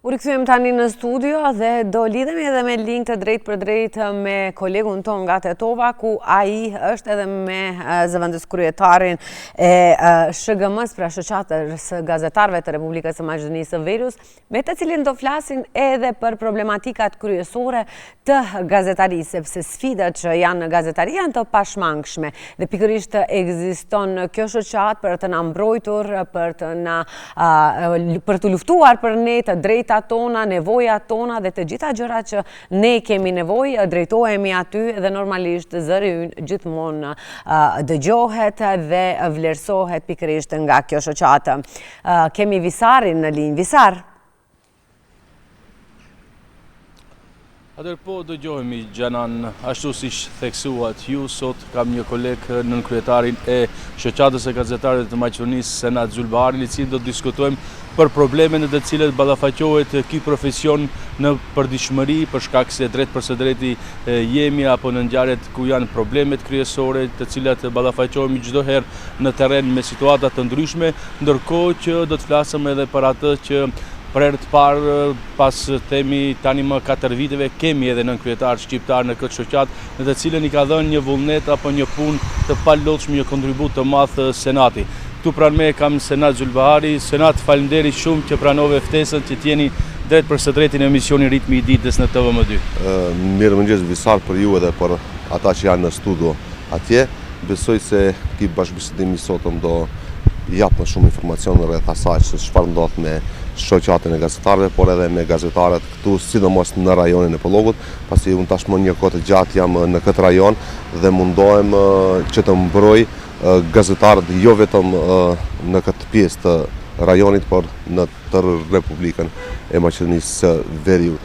U rikthyem tani në studio dhe do lidhemi edhe me link të drejt për drejt me kolegun ton nga Tetova, ku ai është edhe me zëvendës kryetarin e SHGM-s, pra shoqatës gazetarëve të Republikës së Maqedonisë së Veriut, me të cilin do flasin edhe për problematikat kryesore të gazetarisë, sepse sfidat që janë në gazetari janë të pashmangshme dhe pikërisht ekziston kjo shoqatë për të na mbrojtur, për të luftuar për ne të drejta tona, nevoja tona dhe të gjitha gjërat që ne kemi nevojë, drejtohemi aty dhe normalisht zëri ynë gjithmonë dëgjohet dhe vlerësohet pikërisht nga kjo shoqatë. Kemi Visarin në linjë. Visar. Atër po dëgjohemi Gjanan, ashtu si theksuat ju, sot kam një koleg nën kryetarin e shoqatës e gazetarëve të Maqedonisë, Senat Zulbahari, i cili do të diskutojmë për problemet në të cilet ballafaqohet ky profesion në përditshmëri, për shkak se drejt për së drejti jemi apo në ngjarjet ku janë problemet kryesore, të cilat ballafaqohemi çdo herë në terren me situata të ndryshme, ndërkohë që do të flasim edhe për atë që për herë të parë, pas themi tani më 4 viteve, kemi edhe nën kryetar shqiptar në këtë shoqatë, në të cilën i ka dhënë një vullnet apo një punë të palotshme, një kontribut të madh Senati. Tu pranë me kam Senat Zulbahari. Senat, faleminderit shumë që pranove ftesën që t'jeni drejt për së drejti në emisionin Ritmi i ditës në TVM2. Mirëmëngjes Visar, për ju edhe për ata që janë në studio atje. Besoj se ky bashkëbisedim i sotëm do jap më shumë informacion rreth asaj se çfarë ndodh me shoqatën e gazetarëve, por edhe me gazetarët këtu, sidomos në rajonin e Pollogut, pasi unë tashmë një kohë të gjatë jam në këtë rajon dhe mundohem që të mbroj gazetarët jo vetëm në këtë pjesë të rajonit, por në tërë Republikën e Maqedonisë së Veriut.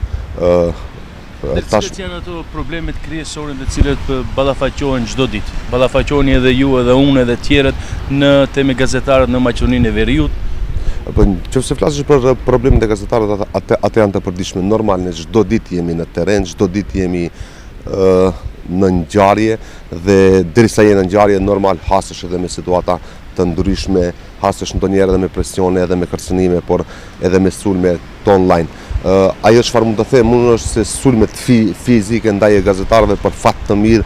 Cilat janë ato problemet kryesore të cilat ballafaqohen çdo ditë? Ballafaqoheni edhe ju, edhe unë, edhe tjerët në teme gazetarët në Maqedoninë e Veriut? Nëse flasësh për problemet e gazetarëve, ato janë të përditshme. Normal, ne çdo ditë jemi në terren, çdo ditë jemi në ngjarje dhe derisa jemi në ngjarje, normal hasesh edhe me situata të ndryshme, hasesh ndonjëherë edhe me presione, edhe me kërcënime, por edhe me sulme të online. Ajo çfarë mund të them unë është se sulmet fizike ndaj gazetarëve për fat të mirë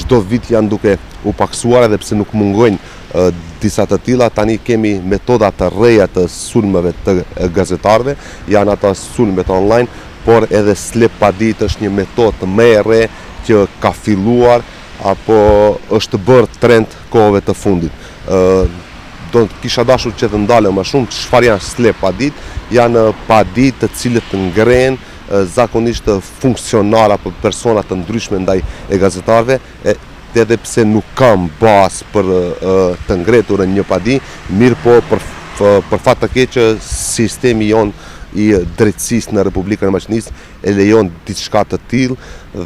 çdo vit janë duke u paksuar, edhe pse nuk mungojnë disa të tilla. Tani kemi metoda të reja të sulmeve të gazetarëve, janë ata sulmet online, por edhe slep pa ditë është një metodë më e re që ka filluar apo është bërë trend kohëve të fundit. Do kisha dashur që të ndalem më shumë çfarë janë slep pa ditë. Janë pa ditë të cilët të ngren zakonisht funksionar apo persona të ndryshme ndaj e gazetarëve, edhe pse nuk kam bazë për të ngretur një padi, mirë po për fat të keq që sistemi jon i drejtësisë në Republikën e Maqedonisë e lejon diçka të tillë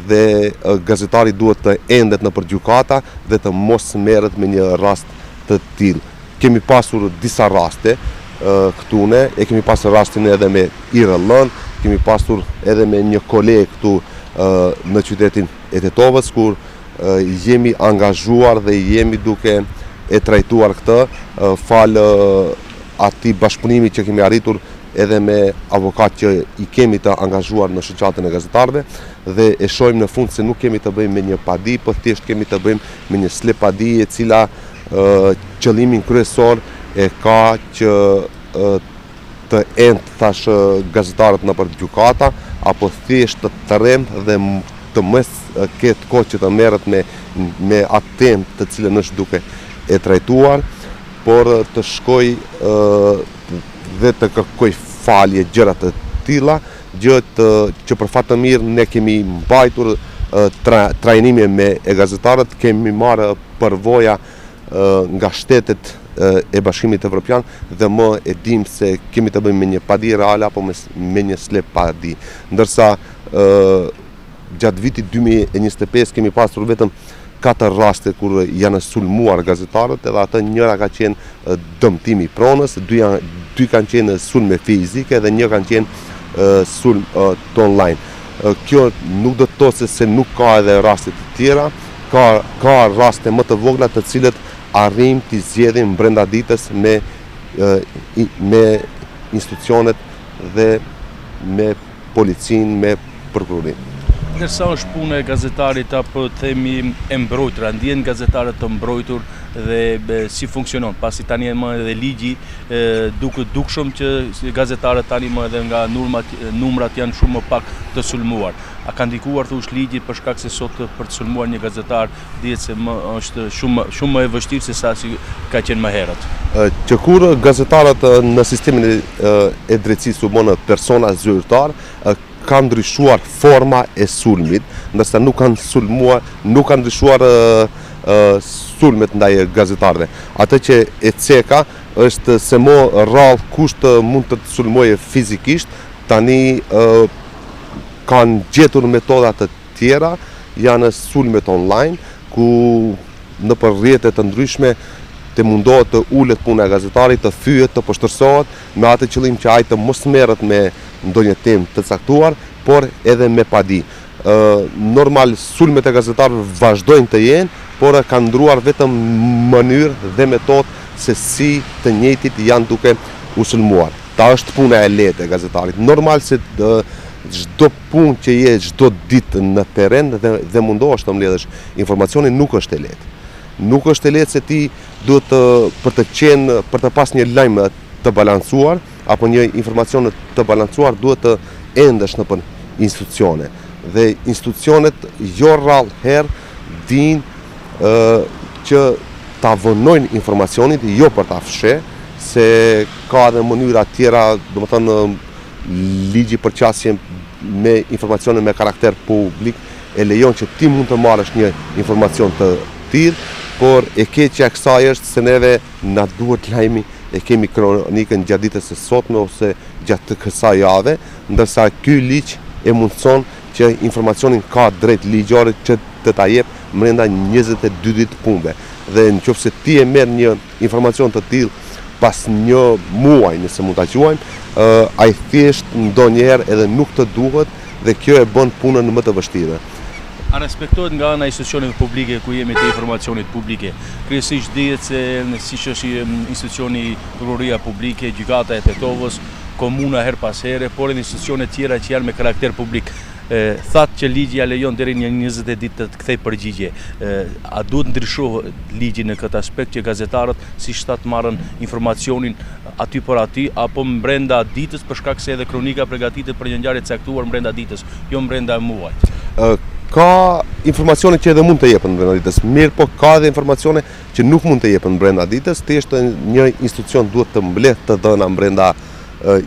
dhe gazetari duhet të endet nëpër gjykata dhe të mos merret me një rast të tillë. Kemi pasur disa raste këtu ne, e kemi pasur rastin edhe me IRL-n, kemi pasur edhe me një koleg këtu në qytetin e Tetovës, kur jemi angazhuar dhe jemi duke e trajtuar këtë fal atij bashkëpunimi që kemi arritur edhe me avokat që i kemi të angazhuar në shoqatën e gazetarëve dhe e shohim në fund se nuk kemi të bëjmë me një padi, por thjesht kemi të bëjmë me një slep padi e cila qëllimin kryesor e ka që të thash gazetarët nëpër gjykata apo thjesht të tërrem dhe të mos ketë kohë që të merret me atë temë të cilën është duke e trajtuar, por të shkoj dhe të kërkoj falje gjëra të tilla, gjë që për fat të mirë ne kemi mbajtur trajnime me e gazetarët, kemi marrë përvoja nga shtetet e Bashkimit Evropian dhe më e dim se kemi të bëjmë me një padi reale apo me një slep padi. Ndërsa gjatë vitit 2025 kemi pasur vetëm 4 raste kur janë sulmuar gazetarët, edhe atë njëra ka qenë dëmtimi i pronës, dy kanë qenë sulme fizike dhe një kanë qenë sulm të online. Kjo nuk do të thotë se nuk ka edhe raste të tjera, ka raste më të vogla të cilët arrim t'i zgjedhim brenda ditës me institucionet dhe me policinë, me prokurorinë. Ndërsa është punë e gazetarit apo themi e mbrojtur, a ndjen gazetarët të mbrojtur dhe si funksionon, pasi tani më edhe ligji duket dukshëm që gazetarët tani më edhe nga numrat janë shumë më pak të sulmuar. A ka ndikuar thosh ligji për shkak se sot për të sulmuar një gazetar dihet se është shumë më e vështirë se sa si ka qenë më herët. Që kur gazetarët në sistemin e drejtësisë u bënë persona zyrtar, ka ndryshuar forma e sulmit, ndërsa nuk kanë sulmuar, nuk kanë ndryshuar sulmet ndaj gazetarëve. Atë që e ceka është se mo rrallë kusht mund të sulmoje fizikisht, tani kanë gjetur metodat të tjera, janë sulmet online, ku në për rrjetet të ndryshme të mundohet të ullet puna e gazetarit, të thyet, të poshtërsohet, me atë qëllim që ai të mos merret me ndonjë temë të caktuar, por edhe me padi. Normal, sulmet e gazetarëve vazhdojnë të jenë, por kanë ndruar vetëm mënyrë dhe metodë se si të njëjtit janë duke u sulmuar. Ta është puna e lehtë e gazetarit. Normal se çdo punë që je çdo ditë në terren dhe mundohesh të mbledhësh informacionin nuk është e lehtë. Nuk është e lehtë se ti duhet për të pas një lajm të balancuar apo një informacion të balancuar duhet të endesh nëpër institucione. Dhe institucionet jo rrallë herë dinë që ta vënojnë informacionit jo për ta fsheh, se ka edhe mënyra tjera, domethënë ligji për qasje me informacione me karakter publik e lejon që ti mund të marrësh një informacion të tillë, por e keqja e kësaj është se neve na duhet lajmi, e kemi kronikën gjatë ditës së sotme ose gjatë kësaj jave, ndërsa ky ligj e mundson që informacionin ka drejt ligjore që të ta jep brenda 22 ditë punëve. Dhe nëse ti e merr një informacion të tillë pas një muaji, nëse mund ta quajmë, ai thjesht ndonjëherë edhe nuk të duhet dhe kjo e bën punën më të vështirë. A respektohet nga ana e institucioneve publike ku jemi te informacionit publike? Kryesisht dihet se siç është institucioni Prokuroria Publike, Gjykata e Tetovës, komuna her pas here, por edhe institucione tjera që janë me karakter publik. Thatë që ligji ja lejon deri në 20 ditë të kthej përgjigje. A duhet ndryshohet ligji në këtë aspekt që gazetarët si shtat marrën informacionin aty për aty apo brenda ditës për shkak se edhe kronika përgatitet për një ngjarje të caktuar brenda ditës, jo brenda muajit? Ka informacione që edhe mund të jepen brenda ditës, mirë po ka edhe informacione që nuk mund të jepen brenda ditës, thjesht një institucion duhet të mbledh të dhëna brenda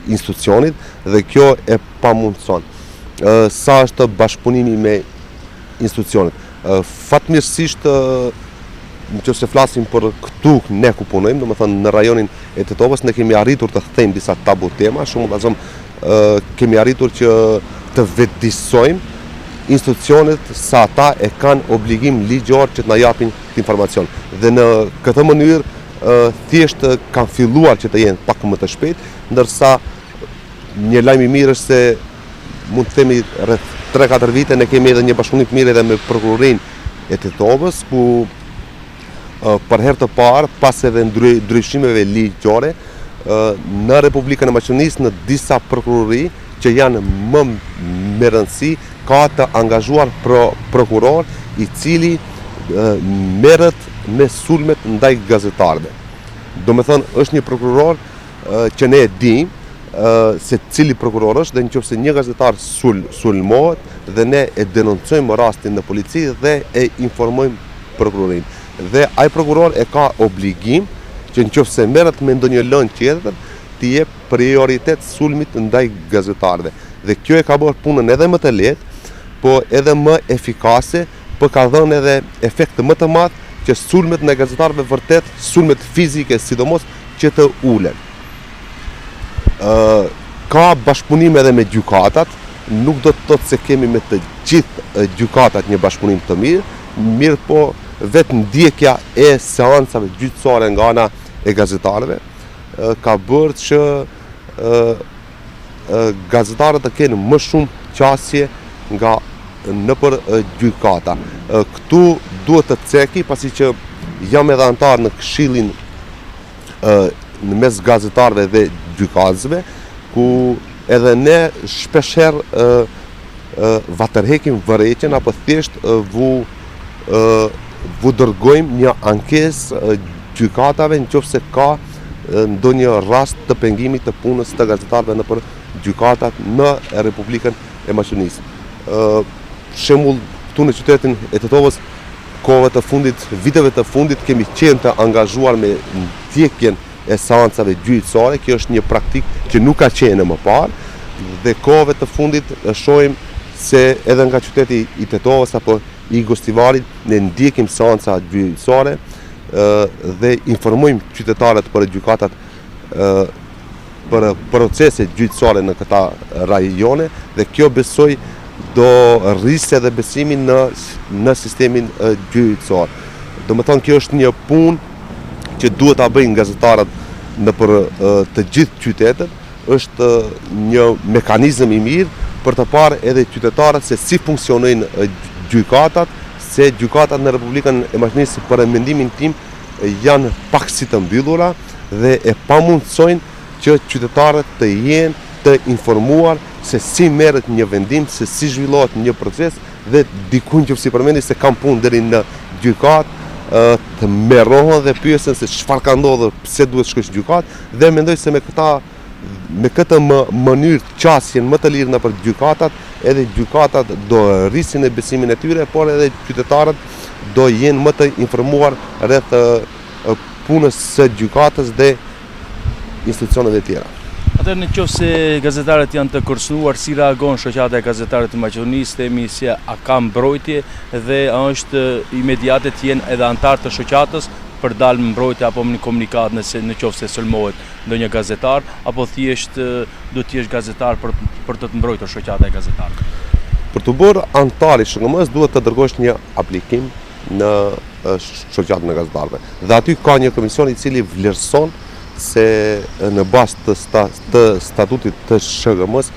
institucionit dhe kjo e pamundson. Sa është bashkëpunimi me institucionet. Fatmirësisht, nëse flasim për këtu ne ku punojmë, domethënë në rajonin e Tetovës, ne kemi arritur të kthejmë disa tabu tema, shumë kemi arritur që të vetëdijsojmë institucionet sa ata e kanë obligim ligjor që të na japin këtë informacion. Dhe në këtë mënyrë thjesht kanë filluar që të jenë pak më të shpejt, ndërsa një lajm i mirë është se mund të themi rreth 3-4 vite ne kemi edhe një bashkëpunim të mirë edhe me prokurorinë e Tetovës, ku për herë të parë, pas edhe ndryshimeve ligjore, në Republikën e Maqedonisë në disa prokurori që janë më me rëndësi, ka të angazhuar prokuror i cili merret me sulmet ndaj gazetarëve. Domethënë është një prokuror që ne e dimë se cili prokuror është dhe nëse një gazetar sulmohet dhe ne e denoncojmë rastin në polici dhe e informojmë prokurorin. Dhe ai prokuror e ka obligim që nëse merret me ndonjë lëndë tjetër të jep prioritet sulmit ndaj gazetarëve. Dhe kjo e ka bërë punën edhe më të lehtë, po edhe më efikase, po ka dhënë edhe efekt më të madh që sulmet ndaj gazetarëve vërtet, sulmet fizike sidomos që të ulen. Ka bashkëpunim edhe me gjykatat, nuk do të thotë se kemi me të gjithë gjykatat një bashkëpunim të mirë po vetë ndjekja e seancave gjyqësore nga ana e gazetarëve ka bërë që gazetarët të kenë më shumë qasje nga nëpër gjykata. Këtu duhet të ceki, pasi që jam edhe antar në këshillin në mes gazetarëve dhe gjykatësve, ku edhe ne shpeshherë vatërhekim vërejtjen apo thjesht vu dërgojmë një ankesë gjykatave nëse ka ndonjë rast të pengimit të punës të gazetarëve nëpër gjykatat në Republikën e Maqedonisë. Shembull, këtu në qytetin e Tetovës, kohëve të fundit, viteve të fundit kemi qenë të angazhuar me ndjekjen e seancave gjyqësore. Kjo është një praktikë që nuk ka qenë më parë, dhe kohëve të fundit shohim se edhe nga qyteti i Tetovës apo i Gostivarit ne ndjekim seanca gjyqësore dhe informojmë qytetarët për gjykatat për proceset gjyqësore në këta rajone, dhe kjo besoj do rrisë edhe besimin në sistemin gjyqësor. Domethënë kjo është një punë që duhet ta bëjnë gazetarët nëpër të gjithë qytetet, është një mekanizëm i mirë për të parë edhe qytetarët se si funksionojnë gjykatat, se gjykatat në Republikën e Maqedonisë për mendimin tim janë pak si të mbyllura dhe e pamundësojnë që qytetarët të jenë të informuar se si merret një vendim, se si zhvillohet një proces, dhe dikun që si përmendi se kam punë deri në gjykat, të merrohen dhe pyesen se çfarë ka ndodhur, pse duhet shkosh në gjykat, dhe mendoj se me këtë mënyrë qasjen më të lirë nëpër gjykatat, edhe gjykatat do rrisin e besimin e tyre, por edhe qytetarët do jenë më të informuar rreth punës së gjykatës dhe institucioneve tjera. Atëherë nëse gazetarët janë të kërcënuar, si reagon shoqata e gazetarëve të Maqedonisë, themi se a ka mbrojtje dhe a është imediate të jenë edhe antar të shoqatës për dalë mbrojtje apo në komunikat nëse sulmohet ndonjë gazetar, apo thjesht duhet të jesh gazetar për të mbrojtur shoqata e gazetarëve? Për të bërë antar i SHGM-s duhet të dërgosh një aplikim në shoqatën e gazetarëve. Dhe aty ka një komision i cili vlerëson se në bazë të statutit të SHGM-s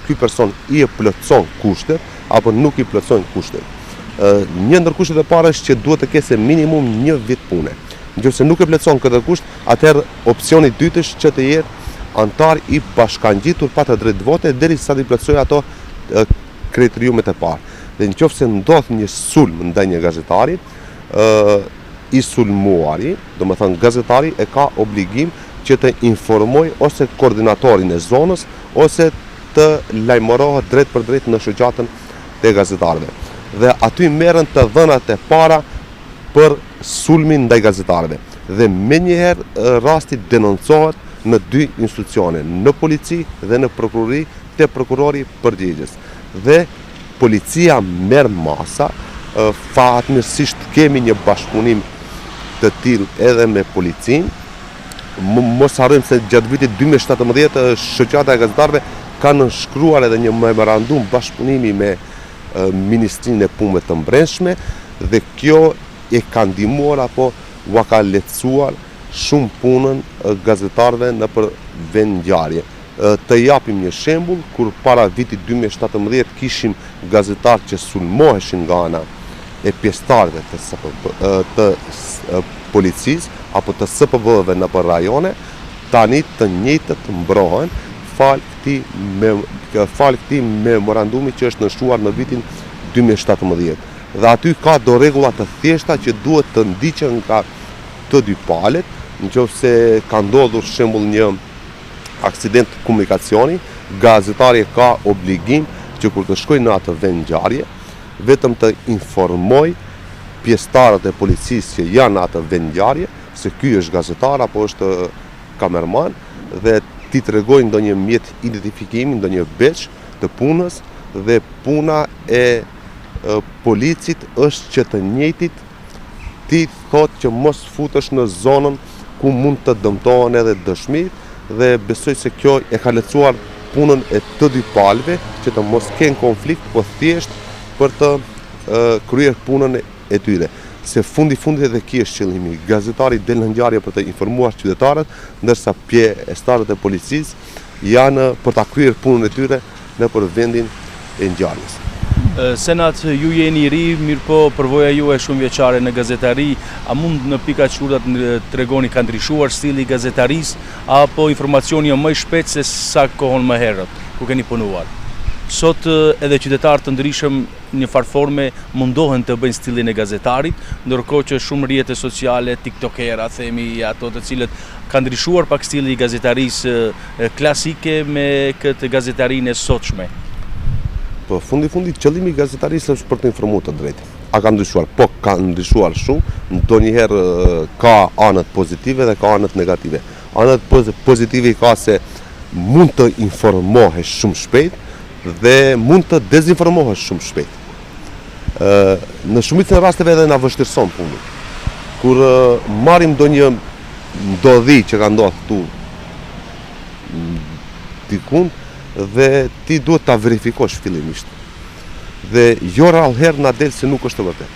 ky person i plotson kushtet apo nuk i plotson kushtet. Një ndër kushtet e parë është që duhet të ketë minimum 1 vit pune. Nëse nuk e plotson këtë kusht, atëherë opsioni i dytë është që të jetë antar i bashkangjitur pa të drejtë vote derisa të plotsojë ato kriteriumet e parë. Dhe nëse ndodh një sulm ndaj një gazetari, i sulmuari, domethënë gazetari e ka obligim që të informoj ose koordinatorin e zonës ose të lajmërohet drejt për drejt në shoqatën e gazetarëve. Dhe aty merren të dhënat e para për sulmin ndaj gazetarëve. Dhe menjëherë rasti denoncohet në 2 institucione, në polici dhe në prokurori te prokurori përgjegjës. Dhe policia merr masa, fatmirësisht kemi një bashkëpunim të tillë edhe me policinë. Mos harrojmë se gjatë vitit 2017 shoqata e gazetarëve ka nënshkruar edhe një memorandum bashkëpunimi me Ministrinë e Punëve të Brendshme, dhe kjo e ka ndihmuar apo u ka lehtësuar shumë punën gazetarëve nëpër vendngjarje. Të japim një shembull, kur para vitit 2017 kishim gazetarë që sulmoheshin nga ana e pjesëtarëve të policisë apo të SPV-ve nëpër rajone, tani të njëjtët mbrohen fal këtij memorandumi që është nënshkruar në vitin 2017. Dhe aty ka do rregulla të thjeshta që duhet të ndiqen nga të dy palët, nëse ka ndodhur shembull një aksident komunikacioni, gazetari ka obligim që kur të shkojë në atë vend ngjarje, vetëm të informoj pjesëtarët e policisë që janë në atë vend ngjarje se ky është gazetar apo është kamerman, dhe ti tregoj ndonjë mjet identifikimi, ndonjë beç të punës, dhe puna e policit është që të njëjtit ti thotë që mos futesh në zonën ku mund të dëmtohen edhe dëshmitë, dhe besoj se kjo e ka lehtësuar punën e të dy palëve që të mos kenë konflikt, po thjesht për të kryer punën e tyre. Se fundit edhe ky është qëllimi. Gazetari del në ngjarje për të informuar qytetarët, ndërsa pjesëtarët e policisë janë për ta kryer punën e tyre nëpër vendin e ngjarjes. Senat, ju jeni ri, mirë po përvoja ju e shumë vjeçare në gazetari, a mund në pika të shkurta të tregoni ka ndryshuar stili i gazetarisë apo informacioni më i shpejt se sa kohën më herët, ku keni punuar? Sot edhe qytetarë të ndryshëm një farforme mundohen të bëjnë stilin e gazetarit, ndërkohë që shumë rrjete sociale, tiktokera, themi ato të cilët ka ndryshuar pak stili i gazetarisë klasike me këtë gazetarinë e sotshme. Po fundi qëllimi i gazetarisë është për të informuar të drejtë. A ka ndryshuar? Po ka ndryshuar shumë, ndonjëherë ka anët pozitive dhe ka anët negative. Anët pozitive ka se mund të informohesh shumë shpejt dhe mund të dezinformohesh shumë shpejt. Në shumicën e rasteve edhe na vështirëson puni. Kur marrim ndonjë ndodhi që ka ndodhur këtu dikun dhe ti duhet ta verifikosh fillimisht. Dhe jo rallëherë na del se nuk është e vërtetë.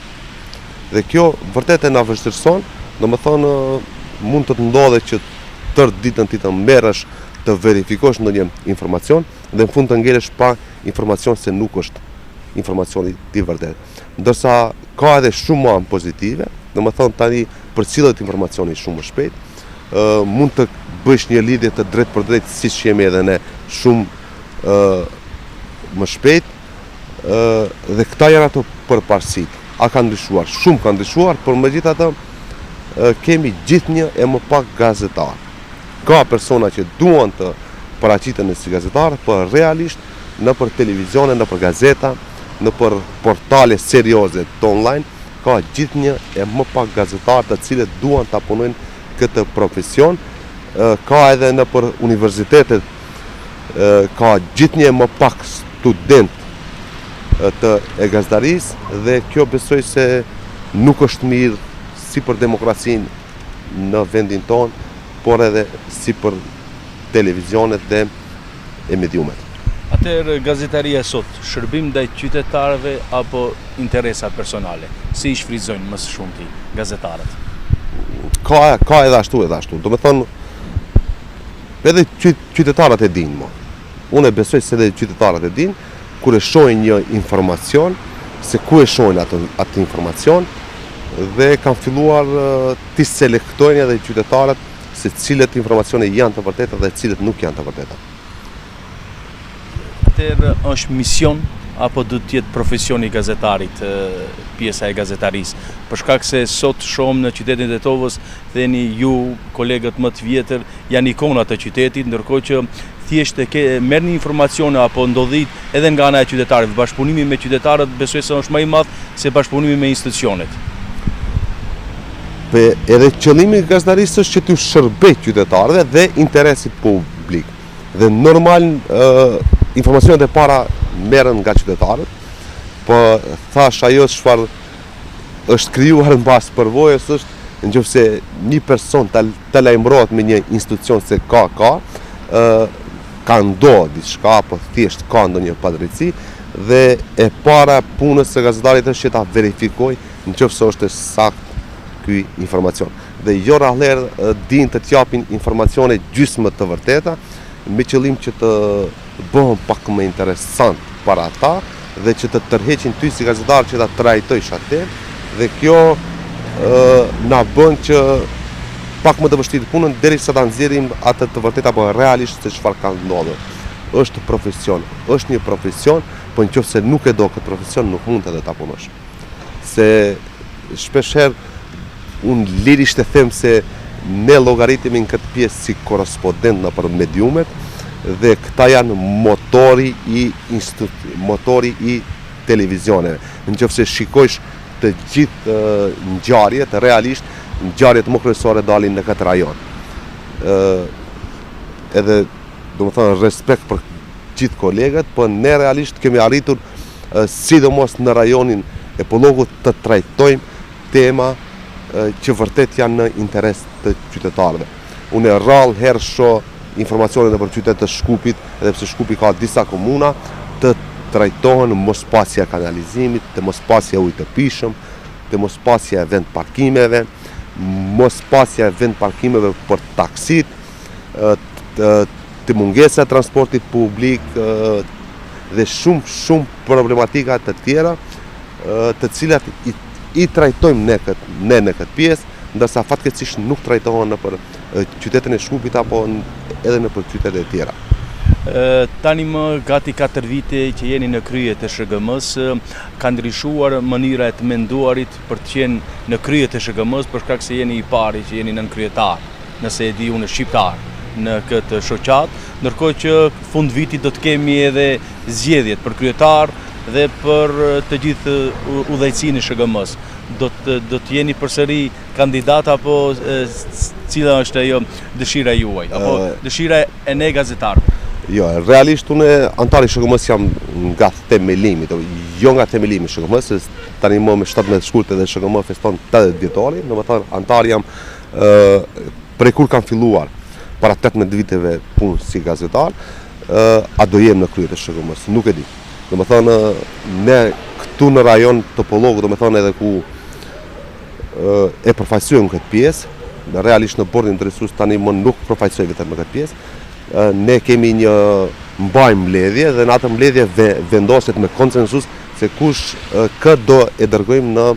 Dhe kjo vërtet e na vështirëson, domethënë mund të ndodhe që tërë ditën ti të merresh të verifikosh ndonjë informacion dhe në fund të ngelesh pa informacion se nuk është informacioni i vërtetë. Ndërsa ka edhe shumë anë pozitive, domethënë tani përcillet informacioni shumë më shpejt, mund të bësh një lidhje të drejtë për drejtë siç jemi edhe ne shumë më shpejt, dhe këta janë ato përparësitë. A ka ndryshuar? Shumë ka ndryshuar, por megjithatë kemi gjithnjë e më pak gazetar. Ka persona që duan të paraqiten si gazetar, por realisht nëpër televizione, nëpër gazeta, nëpër portale serioze të online, ka gjithnjë e më pak gazetar të cilët duan ta punojnë këtë profesion. Ka edhe nëpër universitetet ka gjithnjë e më pak student e gazetarisë dhe kjo besoj se nuk është mirë si për demokracinë në vendin tonë, por edhe si për televizionet dhe e mediumet. Atëherë gazetaria sot, shërbim ndaj qytetarëve apo interesa personale? Si i shfrytëzojnë më së shumti gazetarët? Ka edhe ashtu. Do me thonë, edhe qytetarët e dinë mo. Unë e besoj se edhe qytetarët e dinë, kur e shohin një informacion, se ku e shohin atë informacion, dhe kanë filluar të selektojnë edhe qytetarët se cilët informacione janë të vërteta dhe cilët nuk janë të vërteta. Atëherë është mision apo do të jetë profesioni i gazetarit, pjesa e gazetarisë? Për shkak se sot shohim në qytetin e Tetovës, theni ju, kolegët më të vjetër, janë ikona të qytetit, ndërkohë që thjesht merrni informacione apo ndodhit edhe nga ana e qytetarëve. Bashkëpunimi me qytetarët besoj se është më i madh se bashkëpunimi me institucionet. Edhe qëllimi i gazetarisë është që t'u shërbej qytetarëve dhe interesit publik. Dhe normal informacionet e para merren nga qytetarët, po thash ajo çfarë është krijuar mbas përvojës është nëse një person të lajmërohet me një institucion se ka ndodhur diçka apo thjesht ka ndonjë padrejtësi dhe e para punës së gazetarit është që ta verifikojë nëse është sakt ky informacion. Dhe jo rrallëherë din të t'japin informacione gjysmë të vërteta me qëllim që të bëhen pak më interesant para ata dhe që të tërheqin ty si gazetar që ta trajtojsh atë dhe kjo na bën që pak më të vështirë punën derisa ta nxjerrim atë të vërtetë apo realisht se çfarë ka ndodhur. Është profesion, është një profesion, po nëse nuk e do këtë profesion nuk mund edhe ta punosh. Se shpeshherë unë lirisht e them se ne llogaritemi në këtë pjesë si korrespondent nëpër mediumet dhe këta janë motori i televizioneve. Nëse shikojsh të gjithë ngjarjet, realisht ngjarjet më kryesore dalin në këtë rajon. Edhe domethënë respekt për gjithë kolegët, po ne realisht kemi arritur sidomos në rajonin e Pollogut të trajtojmë tema që vërtet janë në interes të qytetarëve. Unë rrallë herë shoh informacione nëpër qytet të Shkupit, edhe pse Shkupi ka disa komuna, të trajtohen mospasja e kanalizimit, të mospasja e ujit të pishëm, të mospasja e vend parkimeve, mospasja e vend parkimeve për taksit, të mungesa e transportit publik dhe shumë problematika të tjera të cilat i trajtojmë ne në këtë pjesë, ndërsa fatkeqësisht nuk trajtohen nëpër qytetin e Shkupit apo edhe nëpër qytete e tjera. Tani më gati 4 vite që jeni në krye të SHGM-s, ka ndryshuar mënyra e të menduarit për të qenë në krye të SHGM-s për shkak se jeni i pari që jeni nën kryetar, nëse e di unë shqiptar në këtë shoqat, ndërkohë që fund vitit do të kemi edhe zgjedhjet për kryetar dhe për të gjithë udhëheqësinë e SHGM-s. Do të jeni përsëri kandidat apo cila është ajo dëshira juaj apo dëshira e ne gazetarëve? Jo, realisht unë antar i SHGM-s jam nga themelimi, jo nga themelimi i SHGM-s, se tani më me 17 shkurtë dhe SHGM feston 80 vjetorin, domethënë antar jam prej kur kam filluar para 18 viteve punë si gazetar, a do jem në krye të SHGM-s, nuk e di. Domethënë ne këtu në rajon Topollogu, domethënë edhe ku e përfaqësojmë këtë pjesë, realisht në bordin drejtues tani më nuk përfaqësoj vetëm në këtë pjesë. Ne kemi një mbajmë mbledhje dhe në atë mbledhje vendoset me konsensus se kush kë do e dërgojmë në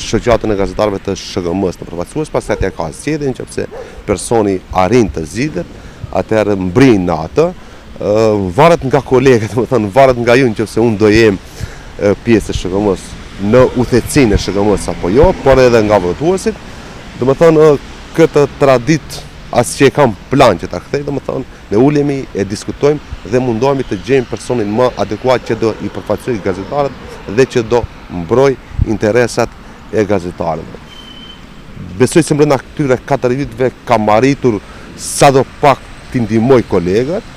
shoqatën e gazetarëve të SHGM-s në përfaqësues, pastaj atje ka zgjedhjen nëse personi arrin të zgjidhet, atëherë mbrin në atë. Varet nga kolegët, domethënë varet nga ju nëse unë do jem pjesë e SHGM-s në udhëheqësinë e SHGM-s apo jo, por edhe nga votuesit. Domethënë këtë traditë as që e kam plan që ta kthej, domethënë ne ulemi e diskutojmë dhe mundohemi të gjejmë personin më adekuat që do i përfaqësojë gazetarët dhe që do mbroj interesat e gazetarëve. Besoj se brenda këtyre 4 viteve kam arritur sadopak të ndihmoj kolegët.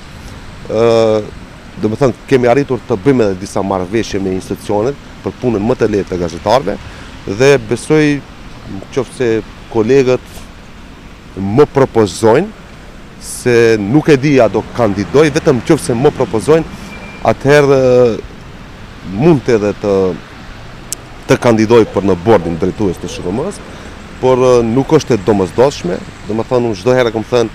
Domethënë kemi arritur të bëjmë edhe disa marrëveshje me institucionet për punën më të lehtë të gazetarëve dhe besoj nëse kolegët më propozojnë, se nuk e di a do kandidoj, vetëm nëse më propozojnë, atëherë mund edhe të kandidoj për në bordin drejtues të SHGM-s, por nuk është e domosdoshme, domethënë unë çdo herë kam thënë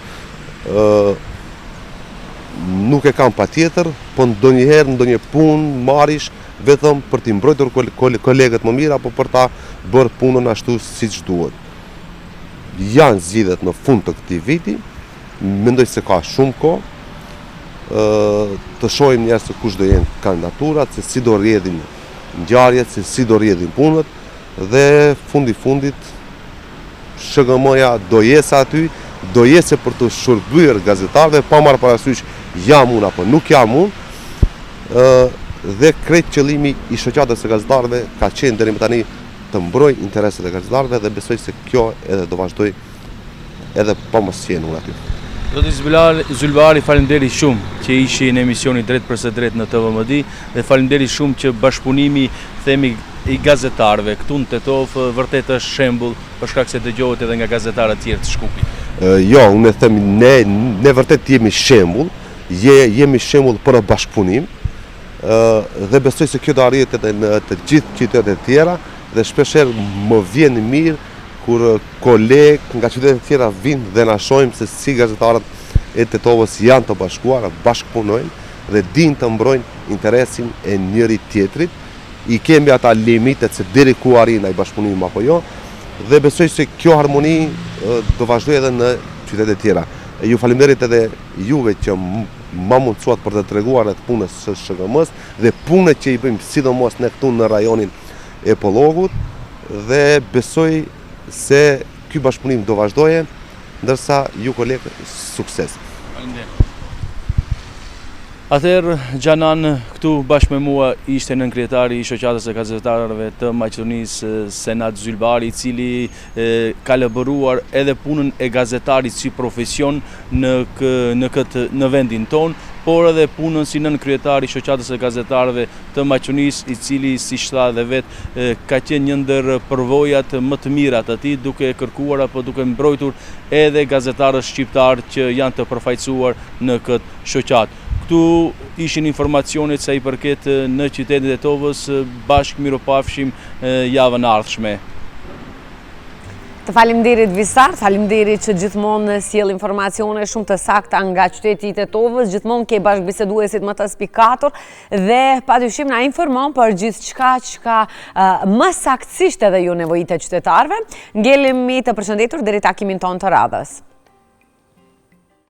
nuk e kam patjetër, po ndonjëherë ndonjë punë marrish vetëm për t'i mbrojtur kolegët më mirë apo për ta bërë punën ashtu siç duhet. Janë zgjidhjet në fund të këtij viti, mendoj se ka shumë kohë të shohim njerëz se kush do jenë kandidaturat, se si do rrjedhin ngjarjet, se si do rrjedhin punët dhe fundit SHGM-ja do jesë aty, do jesë për të shërbyer gazetarëve pa marrë parasysh jam unë apo nuk jam unë, dhe krejt qëllimi i shoqatës së gazetarëve ka qenë deri më tani të mbroj interesat e gazetarëve dhe besoj se kjo edhe do vazhdoj edhe pa mos qenë unë aty. Zoti Zylbari, faleminderit shumë që ishi në emisionin Drejt për së drejt në TVMD dhe faleminderit shumë që bashkëpunimi themi i gazetarëve këtu në Tetov vërtet është shembull për shkak se dëgjohet edhe nga gazetarët e tjerë të Shkupit. Jo, unë them ne vërtet jemi shembull, jemi shembull për bashkëpunim dhe besoj se kjo do arrihet edhe në të gjithë qytetet e tjera dhe shpeshherë më vjen mirë kur kolegë nga qytetet e tjera vinë dhe na shohin se si gazetarët e Tetovës janë të bashkuar, bashkëpunojnë dhe dinë të mbrojnë interesin e njëri tjetrit. I kemi ata limitet se deri ku arrin ai bashkëpunim apo jo dhe besoj se kjo harmoni do vazhdojë edhe në qytetet e tjera. Ju faleminderit edhe juve që ma mundsuat për të treguar atë punës së SHGM-s dhe punët që i bëjmë sidomos ne këtu në rajonin e Pollogut dhe besoj se ky bashkëpunim do vazhdoje, ndërsa ju kolegë sukses. Faleminderit. Atëherë, Gjanan këtu bashkë me mua ishte nënkryetari i shoqatës së gazetarëve të Maqedonisë, Senat Zylbari, i cili ka elaboruar edhe punën e gazetarit si profesion në vendin tonë, por edhe punën si nënkryetari i shoqatës së gazetarëve të Maqedonisë, i cili siç tha dhe vetë ka qenë një ndër përvojat më të mira të tij, duke kërkuar apo duke mbrojtur edhe gazetarët shqiptar që janë të përfaqësuar në këtë shoqat. Këtu ishin informacionet sa i përket në qytetin e Tetovës, bashkë miropafshim javën ardhshme. Të faleminderit Visar, faleminderit që gjithmonë sjell informacione shumë të sakta nga qyteti i Tetovës, gjithmonë ke bashkëbiseduesit më të spikatur dhe padyshim na informon për gjithçka që më saktësisht edhe ju nevojitë e qytetarëve. Ngelemi të përshëndetur deri takimin ton të radhës.